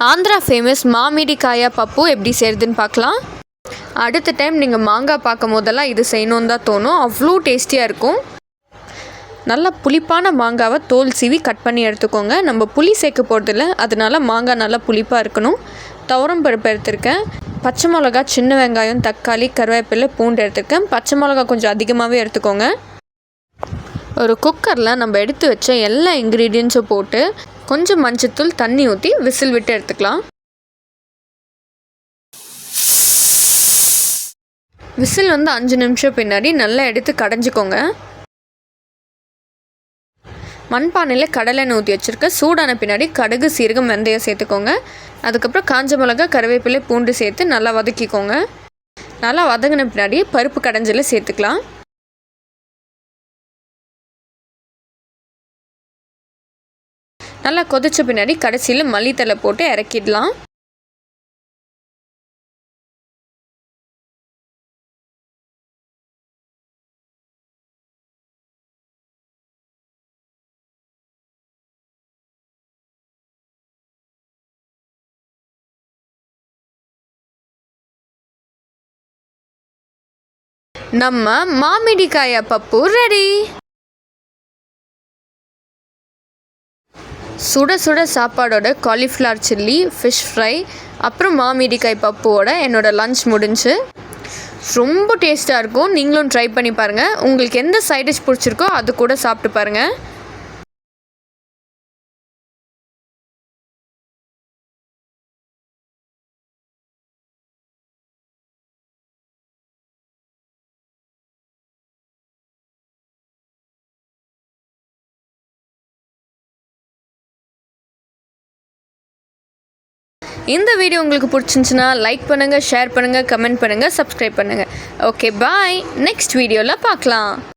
Andhra famous மாமிடிக்காயா பப்பு எப்படி செய்கிறதுன்னு பார்க்கலாம். அடுத்த டைம் நீங்கள் மாங்காய் பார்க்கும் போதெல்லாம் இது செய்யணுன்னு தான் தோணும். அவ்வளோ டேஸ்டியாக இருக்கும். நல்லா புளிப்பான மாங்காவை தோல் சீவி கட் பண்ணி எடுத்துக்கோங்க. நம்ம புளி சேர்க்க போகிறதில்ல, அதனால மாங்காய் நல்லா புளிப்பாக இருக்கணும். துவரம் பருப்பு எடுத்துருக்கேன், பச்சை மிளகா, சின்ன வெங்காயம், தக்காளி, கருவேப்பிலை, பூண்டு எடுத்துருக்கேன். பச்சை மிளகா கொஞ்சம் அதிகமாகவே எடுத்துக்கோங்க. ஒரு குக்கரில் நம்ம எடுத்து வச்ச எல்லா இன்க்ரீடியன்ஸும் போட்டு கொஞ்சம் மஞ்சத்தூள், தண்ணி ஊற்றி விசில் விட்டு எடுத்துக்கலாம். விசில் 5 நிமிஷம் பின்னாடி நல்லா எடுத்து கடைஞ்சிக்கோங்க. மண்பானையில் கடலெண்ணெய் ஊற்றி வச்சுருக்க சூடான பின்னாடி கடுகு, சீரகம், வெந்தயம் சேர்த்துக்கோங்க. அதுக்கப்புறம் காஞ்ச மிளகா, கருவேப்பிலை, பூண்டு சேர்த்து நல்லா வதக்கிக்கோங்க. நல்லா வதங்கின பின்னாடி பருப்பு கடைஞ்சல சேர்த்துக்கலாம். நல்லா கொதிச்ச பின்னாடி கடைசியில் மல்லித்தலை போட்டு இறக்கிடலாம். நம்ம மாமிடிக்காயா பப்பு ரெடி. சுட சுட சாப்பாடோட காலிஃப்ளவர் சில்லி, ஃபிஷ் ஃப்ரை, அப்புறம் மாமிடிக்காய் பப்புவோட என்னோட லஞ்ச் முடிஞ்சு. ரொம்ப டேஸ்ட்டாக இருக்கும். நீங்களும் ட்ரை பண்ணி பாருங்கள். உங்களுக்கு எந்த சைட் டிஷ் பிடிச்சிருக்கோ அது கூட சாப்பிட்டு பாருங்கள். இந்த வீடியோ உங்களுக்கு பிடிச்சிருந்துச்சுன்னா லைக் பண்ணுங்கள், ஷேர் பண்ணுங்கள், கமெண்ட் பண்ணுங்கள், சப்ஸ்கிரைப் பண்ணுங்கள். ஓகே, பாய். நெக்ஸ்ட் வீடியோவில் பார்க்கலாம்.